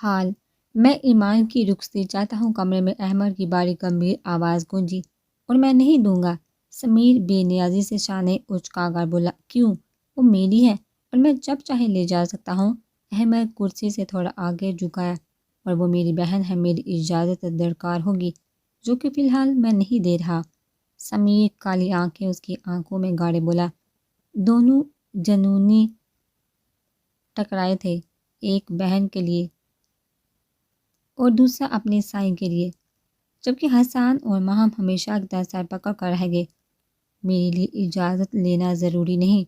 حال؟ میں ایمان کی رخصتی چاہتا ہوں۔ کمرے میں احمد کی باری گمبھیر آواز گونجی۔ اور میں نہیں دوں گا، سمیر بے نیازی سے شانے اچکا کر بولا۔ کیوں؟ وہ میری ہے اور میں جب چاہے لے جا سکتا ہوں۔ احمد کرسی سے تھوڑا آگے جھکایا۔ اور وہ میری بہن ہے، میری اجازت درکار ہوگی، جو کہ فی الحال میں نہیں دے رہا۔ سمیر کالی آنکھیں اس کی آنکھوں میں گاڑے بولا۔ دونوں جنونی ٹکرائے تھے، ایک بہن کے لیے اور دوسرا اپنے سائیں کے لیے، جبکہ حسان اور ماہم ہمیشہ کی طرح سر پکڑ کر رہ گئے۔ میرے لیے اجازت لینا ضروری نہیں،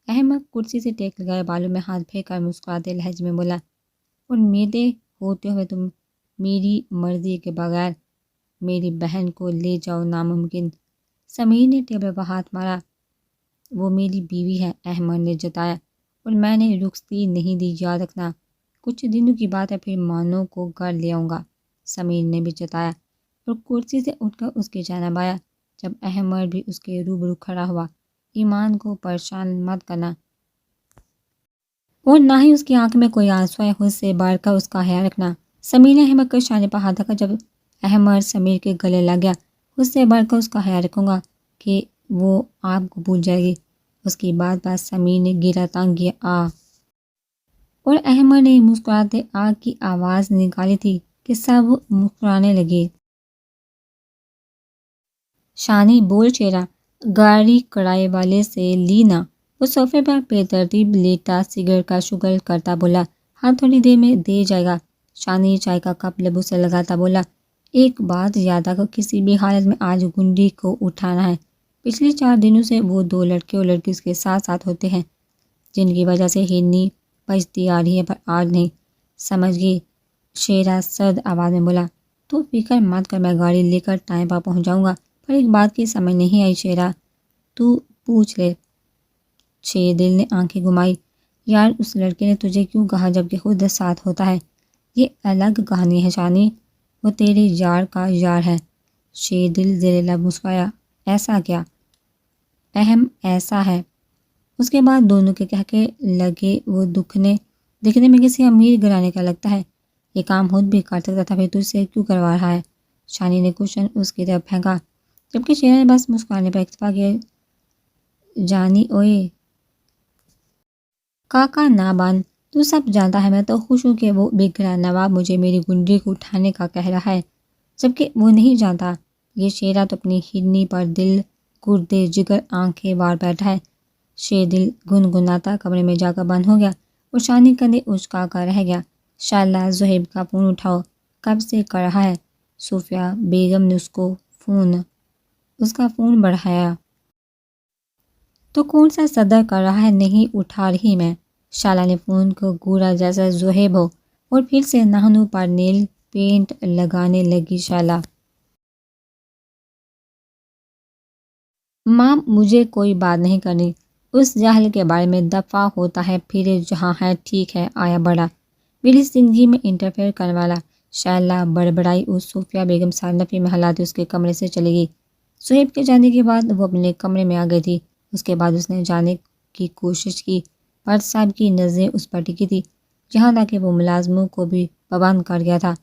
احمد کرسی سے ٹیک لگائے بالوں میں ہاتھ پھیر کر مسکراتے لہجے میں بولا۔ اور میرے ہوتے ہوئے تم میری مرضی کے بغیر میری بہن کو لے جاؤ؟ ناممکن۔ سمیر نے ٹیبل پر ہاتھ مارا۔ وہ میری بیوی ہے، احمد نے جتایا، اور میں نے رخصتی نہیں دی، یاد رکھنا۔ کچھ دنوں کی بات ہے، پھر مانو کو گھر لے آؤں گا، سمیر نے بھی جتایا، اور کرسی سے اٹھ کر اس کی جانب آیا۔ جب احمد بھی اس کے روبرو کھڑا ہوا۔ ایمان کو پریشان مت کرنا، اور نہ ہی اس کی آنکھ میں کوئی آنسو ہے، خود سے بڑھ کر اس کا خیال رکھنا۔ سمیر نے احمد کے شانے پر ہاتھ رکھا۔ جب احمد سمیر کے گلے لگ گیا، خود سے بڑھ کر اس کا خیال رکھوں گا کہ وہ آپ کو بھول جائے گی۔ اس کی بات سمیر نے گرا تانگ کیا آ، اور احمد نے مسکراتے آ کی آواز نکالی تھی کہ سب مسکرانے لگے۔ شانی بول شیرا، گاڑی کڑائے والے سے لی نا۔ وہ صوفے پر بے ترتیب لیٹا سگریٹ کا شغل کرتا بولا۔ ہاں تھوڑی دیر میں دے جائے گا، شانی چائے کا کپ لبوں سے لگاتا بولا۔ ایک بات یاد رکھو، کسی بھی حالت میں آج گنڈی کو اٹھانا ہے۔ پچھلے 4 دنوں سے وہ 2 لڑکے اور لڑکی اس کے ساتھ ساتھ ہوتے ہیں، جن کی وجہ سے ہرنی بجتی آ رہی ہے، پر آج نہیں، سمجھ گئی؟ شیرا سرد آواز میں بولا۔ تو فکر مت کر، میں گاڑی لے کر ٹائم پر پہنچ جاؤں گا۔ پر ایک بات کی سمجھ نہیں آئی شیرا، تو پوچھ لے۔ شیر دل نے آنکھیں گھمائی۔ یار اس لڑکے نے تجھے کیوں کہا جبکہ خود ساتھ ہوتا ہے؟ یہ الگ کہانی ہے شانی، وہ تیرے یار کا یار ہے۔ شیر دل زیر لب مسکرایا۔ ایسا کیا؟ اہم ایسا ہے۔ اس کے بعد دونوں کے کہکے لگے۔ وہ دکھنے میں کسی امیر گھرانے کا لگتا ہے، یہ کام خود بھی کر سکتا تھا، پھر تجھ سے کیوں کروا رہا ہے؟ شانی نے کوشچن اس کی طرف پھینکا، جبکہ شیرا نے بس مسکرانے پر اکتفا کیا۔ جانی اوئے کاکا نہ بن، تو سب جانتا ہے، میں تو خوش ہوں کہ وہ بگڑا نواب مجھے میری گنڈی کو اٹھانے کا کہہ رہا ہے، جبکہ وہ نہیں جانتا یہ شیرا تو اپنی ہرنی پر دل گردے جگر آنکھیں وار بیٹھا ہے۔ شیر دل گنگناتا کمرے میں جا کر بند ہو گیا، اور شانی کندھے اچکا کر رہ گیا۔ شالا زہیب کا فون اٹھاؤ، کب سے کر رہا ہے؟ صوفیہ بیگم نے اس کا فون بڑھایا۔ تو کون سا صدر کر رہا ہے؟ نہیں اٹھا رہی میں۔ شالا نے فون کو گورا جیسا زہیب ہو، اور پھر سے ناخنوں پر نیل پینٹ لگانے لگی۔ شالا ماں مجھے کوئی بات نہیں کرنی، اس جاہل کے بارے میں دفاع ہوتا ہے، پھر جہاں ہے ٹھیک ہے، آیا بڑا میری زندگی میں انٹرفیئر کرنے والا۔ شالا بڑبڑائی اور صوفیہ بیگم سارنفی میں ہلاتی اس کے کمرے سے چلے گئی۔ زہیب کے جانے کے بعد وہ اپنے کمرے میں آ گئی تھی۔ اس کے بعد اس نے جانے کی کوشش کی، پر صاحب کی نظریں اس پر ٹکی تھی، یہاں تک کہ وہ ملازموں کو بھی پابند کر گیا تھا۔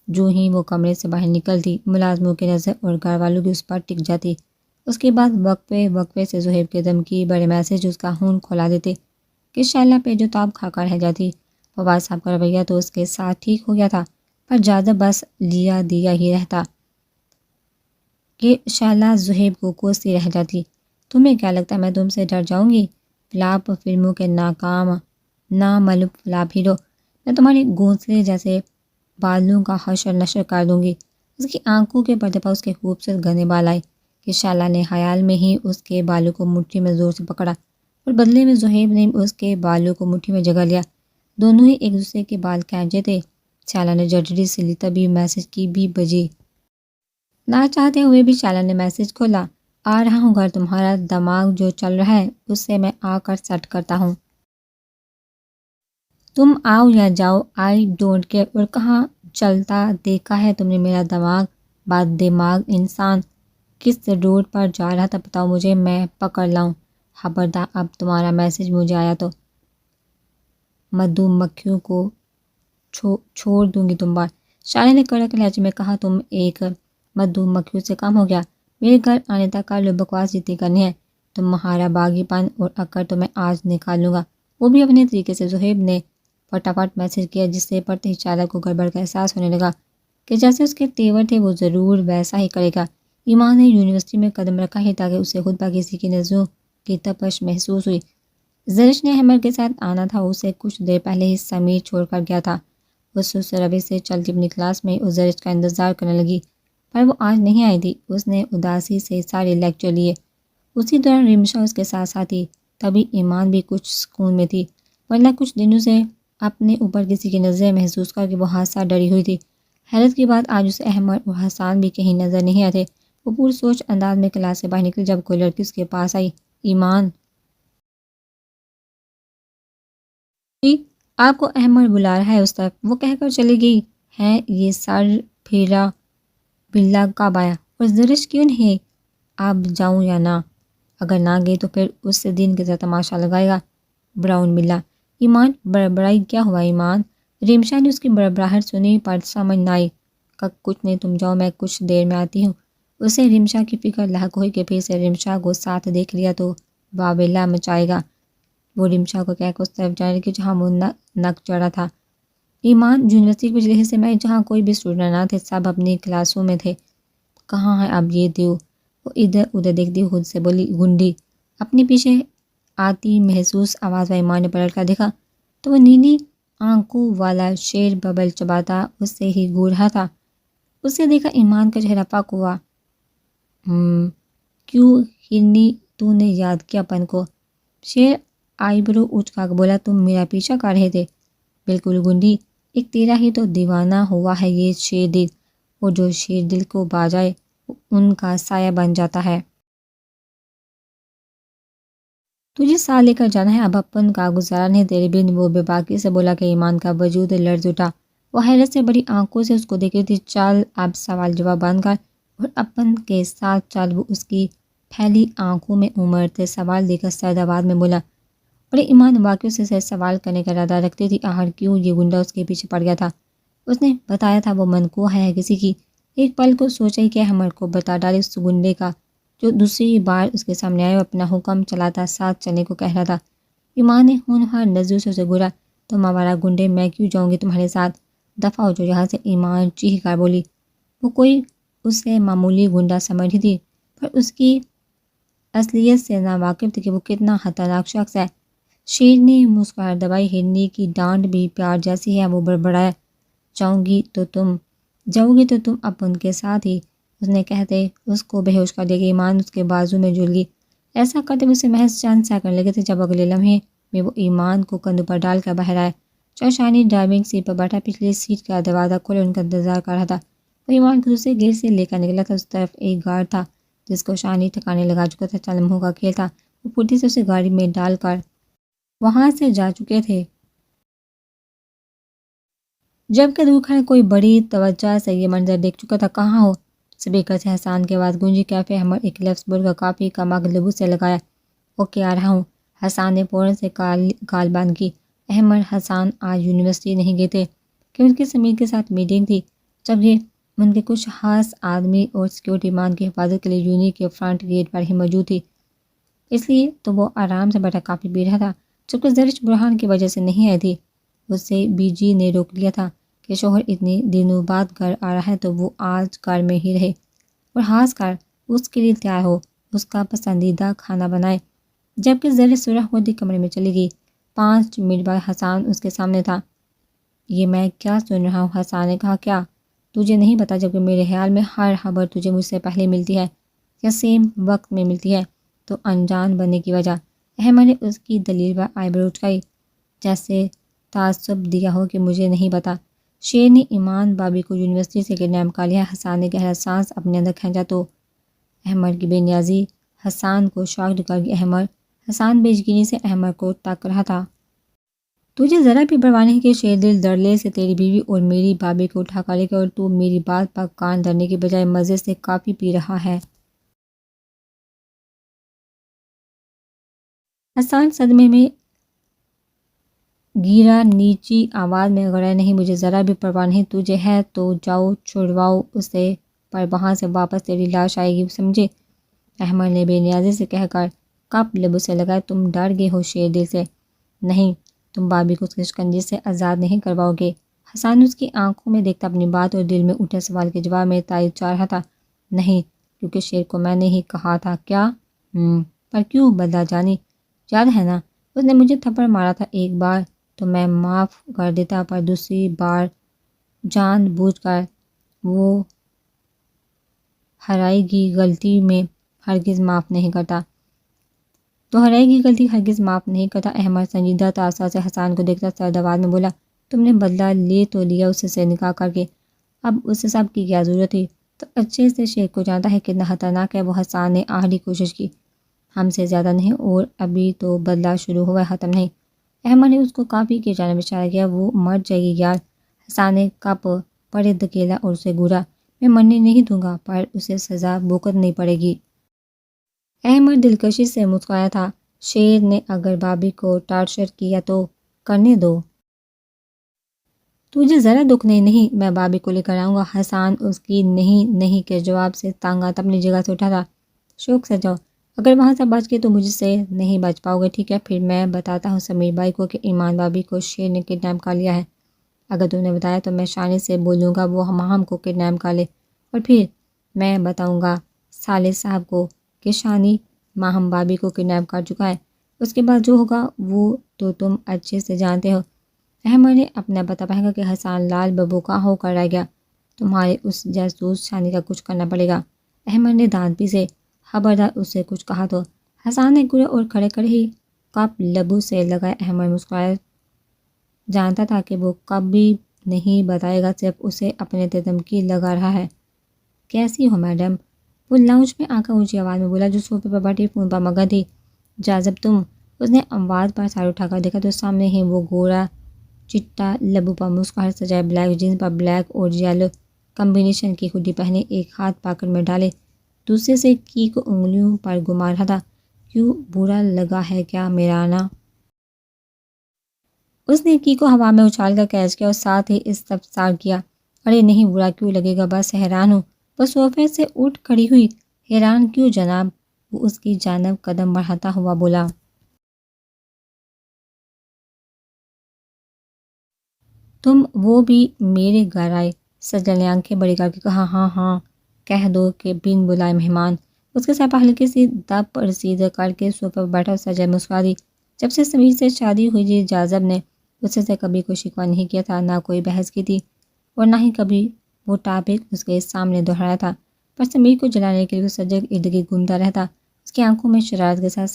جو ہی وہ کمرے سے باہر نکلتی، ملازموں کی نظر اور گھر والوں کی اس پر ٹک جاتی۔ اس کے بعد وقفے سے زہیب کے دھمکی بڑے میسج اس کا خون کھولا دیتے کہ شالا پہ جو تاب کھا کر رہ جاتی۔ فواد صاحب کا رویہ تو اس کے ساتھ ٹھیک ہو گیا تھا، پر زیادہ بس لیا دیا ہی رہتا کہ شالا زہیب کو کوستی رہ جاتی۔ تمہیں کیا لگتا ہے میں تم سے ڈر جاؤں گی؟ فلاپ فلموں کے ناکام نامعلوم فلاپ ہیرو، میں تمہاری گونسلے جیسے بالوں کا حشر نشر کر دوں گی۔ اس کی آنکھوں کے پردے پر اس کے خوبصورت گھنے بال آئے کہ شالا نے خیال میں ہی اس کے بالوں کو مٹھی میں زور سے پکڑا، اور بدلے میں زہیب نے اس کے بالوں کو مٹھی میں جگہ لیا۔ دونوں ہی ایک دوسرے کے بال کھینچے تھے۔ شالا نے جھٹڑی سے لی، تبھی میسج کی بھی بجی۔ نہ چاہتے ہوئے بھی شالا نے میسج کھولا۔ آ رہا ہوں گھر، تمہارا دماغ جو چل رہا ہے اس سے میں آ کر سیٹ کرتا ہوں۔ تم آؤ یا جاؤ، آئی ڈونٹ کیئر۔ اور کہاں چلتا دیکھا ہے تم نے میرا دماغ؟ بد دماغ انسان، کس روڈ پر جا رہا تھا بتاؤ مجھے، میں پکڑ لاؤں؟ خبردار اب تمہارا میسج مجھے آیا تو مدھو مکھیوں کو چھوڑ دوں گی تم بات۔ شاعر نے کڑک لہجے میں کہا، تم ایک مدعو مکھیوں سے کم ہو گیا؟ میرے گھر آنے تک کا لو بکواس جتنی کرنی ہے، تمہارا باغی پن اور عقل تو میں آج نکال لوں گا۔ وہ بھی اپنے طریقے سے۔ زہیب نے فٹافٹ میسج کیا، جس سے پڑھتے ہی چادر کو گڑبڑ کا احساس ہونے لگا کہ جیسے اس کے تیور تھے وہ ضرور ویسا ہی کرے گا۔ ایمان نے یونیورسٹی میں قدم رکھا ہی تاکہ اسے خود پر کسی کی نظروں کی تپش محسوس ہوئی۔ زرش نے احمد کے ساتھ آنا تھا، اسے کچھ دیر پہلے ہی سمیر چھوڑ کر گیا تھا۔ وہ سست روی سے چلتی اپنی کلاس میں اس زرش کا انتظار کرنے لگی، پر وہ آج نہیں آئی تھی۔ اس نے اداسی سے سارے لیکچر لیے۔ اسی دوران رمشا اس کے ساتھ ساتھ تھی، تبھی ایمان بھی کچھ سکون میں تھی، ورنہ کچھ دنوں سے اپنے اوپر کسی کی نظریں محسوس کر کے وہ حادثہ ڈری ہوئی تھی۔ حیرت کی بات، آج اسے احمد اور حسان بھی کہیں نظر نہیں آتے۔ وہ پور سوچ انداز میں کلاس سے باہر نکلی جب کوئی لڑکی اس کے پاس آئی۔ ایمان جی، آپ کو احمد بلا رہا ہے اس طرف، وہ کہہ کر چلی گئی ہے۔ یہ سر پھیرا بلا کب آیا؟ اور زرش کیوں نہیں؟ اب جاؤں یا نہ؟ اگر نہ گئی تو پھر اس سے دن کے ساتھ تماشا لگائے گا براؤن بلا۔ ایمان بڑبڑائی، کیا ہوا ایمان؟ ریمشا نے اس کی بڑبڑاہٹ سنی پر سمجھ نہ آئی۔ کچھ نہیں، تم جاؤ، میں کچھ دیر میں آتی ہوں۔ اسے ریمشا کی فکر لاحق ہوئی کہ پھر سے ریمشا کو ساتھ دیکھ لیا تو واویلا مچائے گا۔ وہ ریمشا کو کہہ کر اس طرف جانے لگی جہاں وہ نک چڑھا تھا۔ ایمان یونیورسٹی کے پچھلے حصے میں جہاں کوئی بھی اسٹوڈنٹ نہ تھے، سب اپنی کلاسوں میں تھے۔ کہاں ہے اب یہ دیو؟ وہ ادھر ادھر دیکھتی خود سے بولی۔ گنڈی اپنی پیچھے آتی محسوس آواز پر ایمان نے پلٹ کر دیکھا تو وہ نیلی آنکھوں والا شیر ببل چباتا اس سے ہی گور رہا تھا۔ اسے دیکھا ایمان کا چہرہ پاک ہوا۔ کیوں ہرنی، تو نے یاد کیا اپن کو؟ شیر آئی برو اچکا کے بولا، تم میرا پیچھا کر رہے تھے؟ بالکل گنڈی، ایک تیرا ہی تو دیوانہ ہوا ہے یہ شیر دل، اور جو شیر دل کو با جائے ان کا سایہ بن جاتا ہے۔ تجھے ساتھ لے کر جانا ہے، اب اپن کا گزارا نہیں تیرے بن۔ وہ بے باکی سے بولا کہ ایمان کا وجود لرز اٹھا۔ وہ حیرت سے بڑی آنکھوں سے اس کو دیکھ رہی تھی۔ چل اب سوال جواب بند کر اور اپن کے ساتھ چل۔ وہ اس کی پھیلی آنکھوں میں امڑتے سوال دے کر سرد آواز میں بولا۔ اور ایمان واقعی اسے سے سوال کرنے کا ارادہ رکھتی تھی، آخر کیوں یہ گنڈا اس کے پیچھے پڑ گیا تھا؟ اس نے بتایا تھا وہ منقوہ ہے کسی کی۔ ایک پل کو سوچا ہی کہ احمد کو بتا ڈالے اس گنڈے کا جو دوسری بار اس کے سامنے آئے اور اپنا حکم چلاتا ساتھ چلنے کو کہہ رہا تھا۔ ایمان نے ہونہار نظروں سے اسے گھورا۔ تم آوارہ گنڈے، میں کیوں جاؤں گی تمہارے ساتھ؟ دفع ہو جو یہاں سے، ایمان چیخ کر بولی۔ وہ کوئی اسے معمولی گنڈا سمجھ رہی تھی، پر اس کی اصلیت سے ناواقف تھی کہ وہ کتنا خطرناک شخص ہے۔ شیر نے مسکراہٹ دبائی، ہرنی کی ڈانٹ بھی پیار جیسی ہے۔ وہ بڑبڑایا، جاؤ گی تو تم اپن کے ساتھ ہی، اس نے کہتے اس کو بے ہوش کر دیا کہ ایمان اس کے بازو میں جھول گئی۔ ایسا کرتے ہوئے اسے محض چند سیکنڈ لگے تھے جب اگلے لمحے میں وہ ایمان کو کندھوں پر ڈال کر باہر آیا۔ چوشانی ڈرائیونگ سیٹ پر بیٹھا پچھلی سیٹ کا دروازہ کھولے ان کا انتظار کر رہا تھا۔ وہ ایمان کو دوسرے گیٹ سے لے کر نکلا تھا۔ اس طرف ایک گارڈ تھا جس کو شانی ٹھکانے لگا چکا تھا۔ چند لمحوں کا کھیل تھا، وہ پھرتی سے اسے گاڑی میں ڈال کر وہاں سے جا چکے تھے۔ جبکہ دور کھڑا کوئی بڑی توجہ سے یہ منظر دیکھ چکا تھا۔ کہاں ہو؟ اسپیکر سے حسان کی آواز گونجی۔ کیفے احمد، ایک لفظ بول کر کافی کا مگ لبو سے لگایا۔ اوکے آ رہا ہوں۔ حسان نے فوراً سے کال بند کی۔ احمد حسان آج یونیورسٹی نہیں گئے تھے کہ ان کی سمیر کے ساتھ میٹنگ تھی، جبکہ ان کے کچھ خاص آدمی اور سیکورٹی ایمان کی حفاظت کے لیے یونی کے فرنٹ گیٹ پر ہی موجود تھی۔ اس لیے تو وہ آرام سے بیٹھا کافی پی رہا تھا۔ جبکہ زرش برہان کی وجہ سے نہیں آئی تھی، اس سے بی جی نے روک لیا تھا کہ شوہر اتنے دنوں بعد گھر آ رہا ہے تو وہ آج گھر میں ہی رہے اور خاص کر اس کے لیے تیار ہو، اس کا پسندیدہ کھانا بنائے۔ جبکہ زرش سرخ ہوتی کمرے میں چلی گئی۔ 5 منٹ بعد حسان اس کے سامنے تھا۔ یہ میں کیا سن رہا ہوں؟ حسان نے کہا، کیا تجھے نہیں پتا؟ جبکہ میرے خیال میں ہر خبر تجھے مجھ سے پہلے ملتی ہے یا سیم وقت میں ملتی ہے، تو انجان بننے کی وجہ۔ احمد نے اس کی دلیل پر آئیبرو اٹھائی، جیسے تعصب دیا ہو کہ مجھے نہیں پتا۔ شیر نے ایمان بابی کو یونیورسٹی سے کڈنیپ کر لیا۔ حسان نے گہرا سانس اپنے اندر کھینچا تو احمد کی بے نیازی حسان کو شاکڈ کر گئی۔ حسان بے یقینی سے احمد کو تک رہا تھا۔ تجھے ذرا بھی پرواہ نہیں کہ شیر دل دڑلے سے تیری بیوی اور میری بابی کو اٹھا کر لے گا، اور تو میری بات پر کان دھرنے کے بجائے مزے سے کافی پی رہا ہے۔ حسان صدمے میں گیرا نیچی آواز میں غرے نہیں، مجھے ذرا بھی پرواہ نہیں، تجھے ہے تو جاؤ چھڑواؤ اسے، پر وہاں سے واپس تیری لاش آئے گی، سمجھے؟ احمد نے بے نیازی سے کہہ کر کپ لبوں سے لگایا، تم ڈر گئے ہو شیر دل سے؟ نہیں، تم بابی کو اس کے شکنجے سے آزاد نہیں کرواؤ گے؟ حسان اس کی آنکھوں میں دیکھتا اپنی بات اور دل میں اٹھے سوال کے جواب میں تائید چاہ رہا تھا۔ نہیں، کیونکہ شیر کو میں نے ہی کہا تھا۔ کیا؟ پر کیوں بدلا جانی؟ یاد ہے نا، اس نے مجھے تھپڑ مارا تھا ایک بار تو میں معاف کر دیتا، پر دوسری بار جان بوجھ کر وہ ہرائی گی غلطی میں ہرگز معاف نہیں کرتا۔ تو ہرائی گی غلطی ہرگز معاف نہیں کرتا۔ احمد سنجیدہ تاثر سے حسان کو دیکھتا سرد آواز میں بولا، تم نے بدلہ لے تو لیا اس سے نکاح کر کے، اب اس سب کی کیا ضرورت تھی؟ تو اچھے سے شیر کو جانتا ہے کتنا خطرناک ہے وہ۔ حسان نے آخری کوشش کی، ہم سے زیادہ نہیں، اور ابھی تو بدلہ شروع ہوا ہے، ختم نہیں۔ احمد نے اس کو کافی کی جانب اشارہ کیا، وہ مر جائے گی یار۔ حسان نے کپ پڑے دھکیلا اور اسے گورا، میں مرنے نہیں دوں گا، پر اسے سزا بھگتنی پڑے گی۔ احمد دلکشی سے مسکرایا تھا، شیر نے اگر بابی کو ٹارچر کیا تو کرنے دو، تجھے ذرا دکھ نہیں، میں بابی کو لے کر آؤں گا۔ حسان اس کی نہیں کے جواب سے تانگ آتا اپنی جگہ سے اٹھا تھا، شوق سے جاؤ، اگر وہاں سے بچ گئے تو مجھ سے نہیں بچ پاؤ گے، ٹھیک ہے؟ پھر میں بتاتا ہوں سمیر بھائی کو کہ ایمان بابی کو شیر نے کڈنیپ کر لیا ہے، اگر تم نے بتایا تو میں شانے سے بولوں گا وہ ماہم کو کڈنیپ کر لے، اور پھر میں بتاؤں گا صالح صاحب کو کہ شانی ماہم بابی کو کڈنیپ کر چکا ہے، اس کے بعد جو ہوگا وہ تو تم اچھے سے جانتے ہو۔ احمد نے اپنا پتہ پہنچا کہ حسان لال ببو کا ہو کر رہ گیا، تمہارے اس جاسوس شانی کا کچھ کرنا پڑے گا۔ احمد نے دانت پیسے، خبردار اس سے کچھ کہا تو۔ حسان نے گرے اور کھڑے کھڑے ہی کپ لبو سے لگائے۔ احمد مسکرایا، جانتا تھا کہ وہ کبھی نہیں بتائے گا، صرف اسے اپنے دھمکی لگا رہا ہے۔ کیسی ہو میڈم؟ وہ لاؤنج میں آ کر اونچی آواز میں بولا جو صوفے پر بیٹھی فون پر مگن تھی۔ جاذب تم؟ اس نے آواز پر سر اٹھا کر دیکھا تو سامنے ہی وہ گورا چٹا لبو پر مسکراہٹ سجائے بلیک جینس پر بلیک اور یلو کمبینیشن کی ہوڈی پہنے، ایک ہاتھ پاکٹ میں ڈالے، دوسرے سے کی کو انگلیوں پر گھما رہا تھا۔ کیوں، برا لگا ہے کیا میرا آنا؟ اس نے کی کو ہوا میں اچھال کر کیچ کیا اور ساتھ ہی استفسار کیا، ارے نہیں، برا کیوں لگے گا، بس حیران ہوں۔ وہ صوفے سے اٹھ کھڑی ہوئی، حیران کیوں جناب؟ وہ اس کی جانب قدم بڑھاتا ہوا بولا۔ تم وہ بھی میرے گھر آئے؟ سجل نے آنکھیں بڑی کر کے کہا، ہاں ہاں، کہہ دو کہ بن بلائے مہمان۔ اس کے سر پر ہلکی سی دب رسید کر کے صوفے پر بیٹھا سجل مسکرا دی۔ جب سے سمیر سے شادی ہوئی جی جاذب نے اس سے کبھی کوئی شکوہ نہیں کیا تھا، نہ کوئی بحث کی تھی، اور نہ ہی کبھی وہ ٹاپک اس کے سامنے دہرایا تھا، پر سمیر کو جلانے کے لیے وہ سجل ارد گرد گھومتا رہتا۔ اس کی آنکھوں میں شرارت کے ساتھ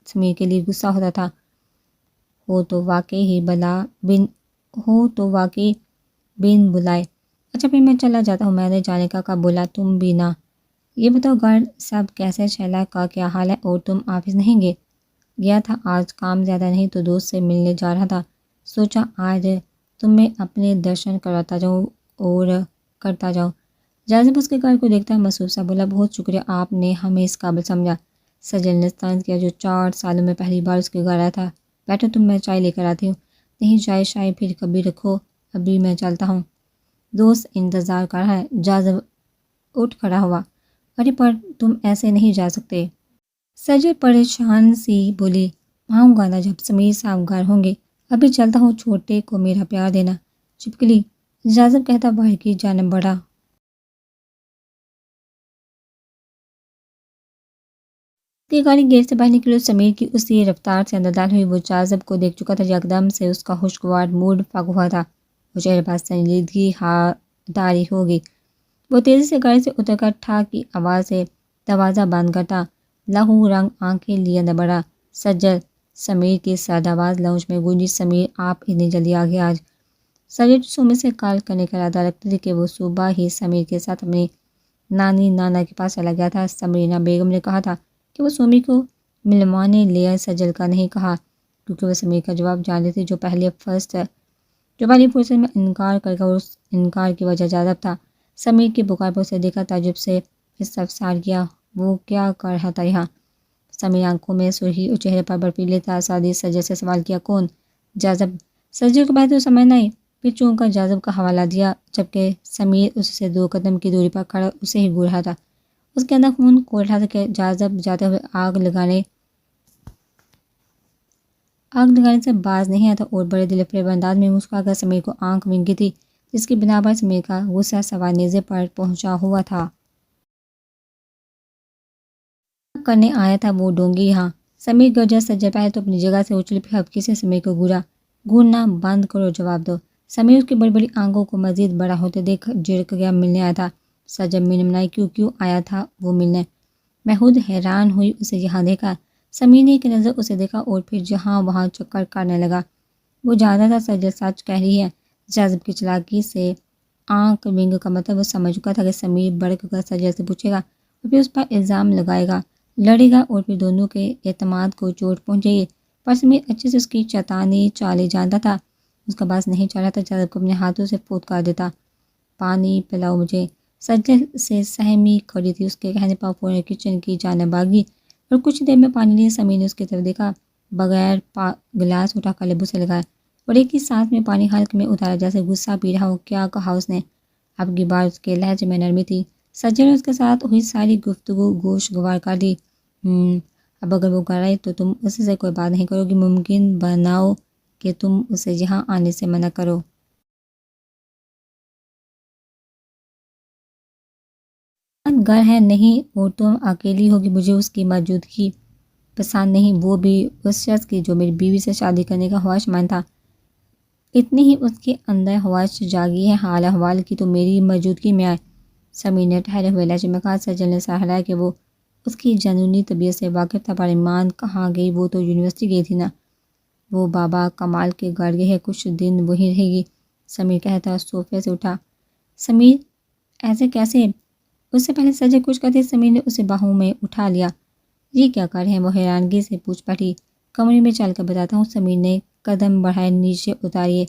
سمیر کے لیے غصہ ہوتا تھا۔ ہو تو واقعی بن بلائے۔ اچھا پھر میں چلا جاتا ہوں، میں نے جانے کا کب بولا، تم بھی نہ۔ یہ بتاؤ گھر سب کیسے، شیلا کا کیا حال ہے، اور تم آفس نہیں گئے؟ گیا تھا، آج کام زیادہ نہیں تو دوست سے ملنے جا رہا تھا، سوچا آج تمہیں اپنے درشن کرواتا جاؤں اور کرتا جاؤں۔ جاذب اس کے گھر کو دیکھتا ہے مصروف سا بولا، بہت شکریہ، آپ نے ہمیں اس قابل سمجھا۔ سجل نے طنز کیا جو 4 سالوں میں پہلی بار اس کے گھر آیا تھا۔ بیٹھو تم، میں چائے لے کر آتی ہوں۔ نہیں، چائے شائے پھر کبھی رکھو، ابھی میں چلتا ہوں، دوست انتظار کر رہا ہے۔ جاذب اٹھ کھڑا ہوا، ارے پر تم ایسے نہیں جا سکتے۔ سجل پریشان سی بولی، آؤں گا نا جب سمیر صاحب گھر ہوں گے، ابھی چلتا ہوں، چھوٹے کو میرا پیار دینا۔ چپکلی، جاذب کہتا باہر کی جانب بڑھا۔ کہ گاڑی گیٹ سے باہر نکلی اور سمیر کی اسی رفتار سے اندر داخل ہوئی۔ وہ جاذب کو دیکھ چکا تھا، یکدم سے اس کا خوشگوار موڈ فاق ہوا تھا، وہ چہرے پر سنجیدگی طاری ہو گئی۔ وہ تیزی سے گاڑی سے اتر کر ٹھا کی آواز سے دروازہ بند کرتا لہو رنگ آنکھیں لیے اندر بڑھا۔ سجل، سمیر کی سرد آواز لاؤنج میں گونجی، سمیر آپ اتنی جلدی آ گئے آج؟ سجل سومی سے کال کرنے کا ارادہ رکھتی تھی کہ وہ صبح ہی سمیر کے ساتھ اپنی نانی نانا کے پاس چلا گیا تھا۔ سمرینہ بیگم نے کہا تھا کہ وہ سومی کو ملوانے لے آئے، سجل کا نہیں کہا کیونکہ وہ سمیر کا جواب جانتی تھی جو پہلی فرصت میں انکار کرے گا، اور اس انکار کی وجہ جاذب تھا۔ سمیر کی پکار پر اسے دیکھا، تعجب سے استفسار کیا، وہ کیا کر رہا تھا یہاں؟ سمیر آنکھوں میں سرخی اور چہرے پر برفیلے تاثرات سجل سے سوال کیا، کون؟ جاذب سجل کو پہلے تو سمجھ نہ آئی، پھر چونک کر جاذب کا حوالہ دیا، جبکہ سمیر اس سے 2 قدم کی دوری پر کھڑا اسے ہی گھور رہا تھا۔ اس کے اندر خون کھول رہا تھا کہ جاذب جاتے ہوئے آگ لگانے سے باز نہیں آتا اور بڑے دل فریب انداز میں مسکرا کر سمیر کو آنکھ ونگی تھی، جس کی بنا پر سمیر کا غصہ سوار نیزے پر پہنچا ہوا تھا۔ کرنے آیا تھا وہ ڈونگی یہاں؟ سمیر گرجا سجل پہلے تو اپنی جگہ سے اچھل پھر ہبکی سے سمیر کو گھورا۔ گھورنا بند کرو، جواب دو۔ سمیر اس کی بڑی بڑی آنکھوں کو مزید بڑا ہوتے دیکھ جھڑک گیا۔ ملنے آیا تھا؟ سجل منمنائی، کیوں آیا تھا وہ ملنے؟ میں خود حیران ہوئی اسے یہاں دیکھا۔ سمیر نے ایک نظر اسے دیکھا اور پھر جہاں وہاں چکر کاٹنے لگا۔ وہ جانتا تھا سجل سچ کہہ رہی ہے۔ جاذب کی چالاکی سے آنکھ ونگ کا مطلب وہ سمجھ چکا تھا کہ سمیر بڑک کر سجل سے پوچھے گا اور پھر اس پر الزام لگائے گا، لڑے گا اور پھر دونوں کے اعتماد کو چوٹ پہنچے گی۔ پر سمیر اچھے سے اس کی چتانی چالیں جانتا تھا۔ اس کا باس نہیں چل رہا تھا جاذب کو اپنے ہاتھوں سے پھودکار دیتا۔ پانی پلاؤ مجھے۔ سجل سے سہمی کھڑی تھی، اس کے کہنے پر فوراً کچن کی جانب بھاگی اور کچھ دیر میں پانی لیے سمیر نے اس کی طرف دیکھا، بغیر گلاس اٹھا کر لبوں سے لگایا اور ایک ہی سانس میں پانی حلق میں اتارا جیسے غصہ پی رہا ہو۔ کیا کہا اس نے؟ اب کی بار اس کے لہجے میں نرمی تھی۔ سجل نے اس کے ساتھ ہوئی ساری گفتگو گوشگوار کر دی۔ اب اگر وہ کر رہے تو تم اس سے کوئی بات نہیں کرو گی؟ ممکن بناؤ کہ تم اسے یہاں آنے سے منع کرو۔ گھر ہے نہیں اور تم اکیلی ہوگی، مجھے اس کی موجودگی پسند نہیں، وہ بھی اس شخص کی جو میری بیوی سے شادی کرنے کا خواہشمند تھا۔ اتنی ہی اس کے اندر خواہش جاگی ہے حال احوال کی تو میری موجودگی میں آئے۔ سمیر نے ٹھہرے ہوئے لہجے میں کہا۔ سجل نے سر ہلایا کہ وہ اس کی جنونی طبیعت سے واقف تھا، پر ایمان کہاں گئی؟ وہ تو یونیورسٹی گئی تھی نا۔ وہ بابا کمال کے گھر گئی ہے، کچھ دن وہیں رہے گی، سمیر کہتا صوفے سے اٹھا۔ سمیر ایسے کیسے؟ اس سے پہلے سجل کچھ کہتے سمیر نے اسے باہوں میں اٹھا لیا۔ یہ کیا کر رہے ہیں؟ وہ حیرانگی سے پوچھ بیٹھی۔ کمرے میں چل کر بتاتا ہوں، سمیر نے قدم بڑھائے۔ نیچے اتاریے۔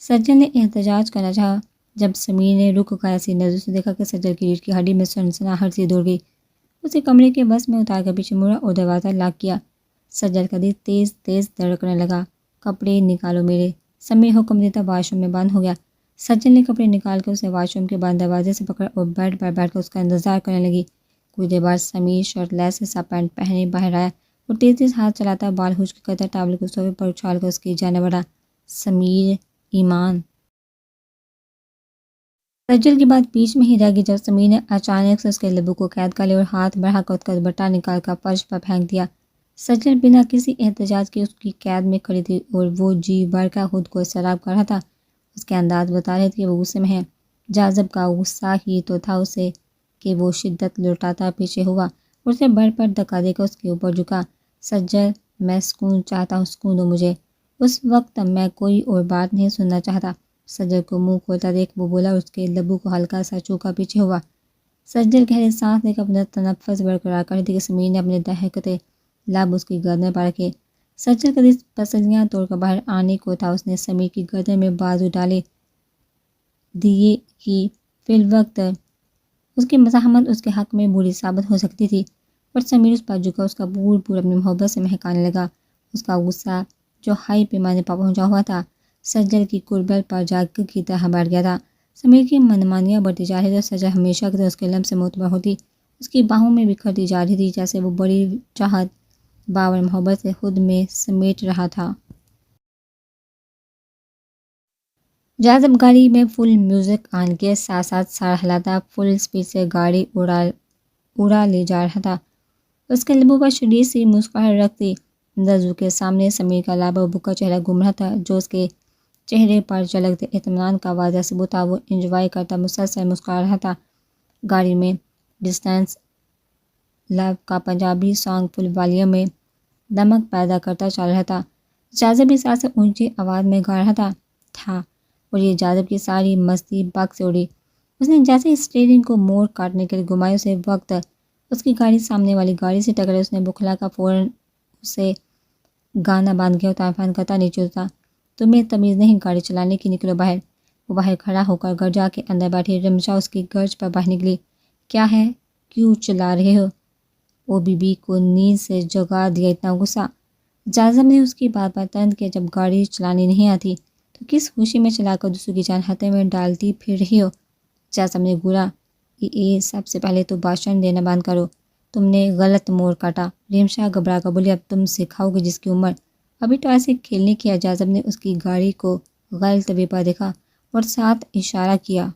سجل نے احتجاج کرنا چاہا، جب سمیر نے رک کر ایسی نظر سے دیکھا کہ سجل کی ریڑھ کی ہڈی میں سنسناہٹ سی دوڑ گئی۔ اسے کمرے کے بس میں اتار کر پیچھے مڑا اور دروازہ لاک کیا۔ سجل کا دل تیز تیز دھڑکنے لگا۔ کپڑے نکالو میرے، سمیر حکم دیتا واش روم میں بند ہو گیا۔ سجل نے کپڑے نکال کر اسے واش روم کے بند دروازے سے پکڑا اور بیڈ پر بیٹھ کر اس کا انتظار کرنے لگی۔ کچھ دیر بعد سمیر شرٹ لیس کے ساتھ پینٹ پہنے باہر آیا اور تیز تیز ہاتھ چلاتا بال خشک کرتا ٹاول کو صوفے پر اچھال کر اس کی جانب بڑھا۔ سمیر، ایمان۔ سجل کی بات بیچ میں ہی رہ گئی جب سمیر نے اچانک سے اس کے لبوں کو قید کر لیا اور ہاتھ بڑھا کر اس کا دوپٹہ نکال کر فرش پر پھینک دیا۔ سجل بنا کسی احتجاج کے اس کی قید میں کھڑی تھی اور وہ جی بھر کر خود کو سیراب کر رہا تھا۔ اس کے انداز بتا رہے تھے کہ وہ غصے میں ہے۔ جاذب کا غصہ ہی تو تھا اسے کہ وہ شدت لوٹاتا پیچھے ہوا اور اسے بر پر دھکا دے کر اس کے اوپر جھکا۔ سجل، میں سکون چاہتا ہوں، سکون دو مجھے۔ اس وقت میں کوئی اور بات نہیں سننا چاہتا۔ سجل کو منہ کھولتا دیکھ وہ بولا اور اس کے لبوں کو ہلکا سا چوکا پیچھے ہوا۔ سجل گہری سانس لے کر اپنا تنفس برقرار کر دی کہ سمیر نے اپنے دہکتے لب اس کی گردن پر رکھے۔ سجل کا دل پسلیاں توڑ کر باہر آنے کو تھا۔ اس نے سمیر کی گردن میں بازو ڈالے دیے کہ فی الوقت اس کی مزاحمت اس کے حق میں بری ثابت ہو سکتی تھی، پر سمیر اس پر جھکا، اس کا پور اپنی محبت سے مہکانے لگا۔ اس کا غصہ جو ہائی پیمانے پر پہنچا ہوا تھا سجل کی قربت پر جاگ کی طرح بیٹھ گیا تھا۔ سمیر کی منمانیاں بڑھتی جا رہی تھی اور سجل ہمیشہ کی طرح اس کے لمس سے معتبر ہوتی اس کی باہوں میں بکھرتی جا رہی تھی، جیسے وہ بڑی چاہت باور محبت سے خود میں سمیٹ رہا تھا۔ جاذب گاڑی میں فل میوزک آن کے ساتھ ساتھ سر ہلاتا فل سپیڈ سے گاڑی اڑا لے جا رہا تھا۔ اس کے لبوں پر شدید سی مسکراہٹ رکھتی دزو کے سامنے سمیر کا لابہ بکا چہرہ گم رہا تھا، جو اس کے چہرے پر جھلکتے اطمینان کا واضح ثبوت تھا۔ وہ انجوائے کرتا مسلسل مسکرا رہا تھا۔ گاڑی میں ڈسٹنس لو کا پنجابی سانگ فل والیوم میں دمک پیدا کرتا چل رہا تھا۔ جاذب بھی ساتھ سے اونچی آواز میں گا رہا تھا اور یہ جاذب کی ساری مستی بگ سے اڑی۔ اس نے جیسے اسٹیئرنگ کو موڑ کاٹنے کے لیے گھمایا، اسے وقت اس کی گاڑی سامنے والی گاڑی سے ٹکرائی۔ اس نے بکھلا کر فوراً اسے گانا باندھ گیا اور طوفان کرتا نیچے اترا۔ تمہیں تمیز نہیں گاڑی چلانے کی، نکلو باہر۔ وہ باہر کھڑا ہو کر گرجا کے اندر بیٹھی رمشا اس کی گرج پر باہر نکلی۔ کیا ہے؟ کیوں چلا رہے ہو؟ او بی بی کو نیند سے جگا دیا اتنا غصہ؟ جازم نے اس کی بات پر طنز کیا، جب گاڑی چلانی نہیں آتی تو کس خوشی میں چلا کر دوسروں کی جان خطرے میں ڈالتی پھر رہی ہو؟ جازم نے گورا، سب سے پہلے تو بھاشن دینا بند کرو، تم نے غلط موڑ کاٹا۔ ریمشا گھبرا کر بولی، اب تم سکھاؤ گے جس کی عمر ابھی تو ایسے کھیلنے کی ہے۔ جازم نے اس کی گاڑی کو غلط وے پر دیکھا اور ساتھ اشارہ کیا۔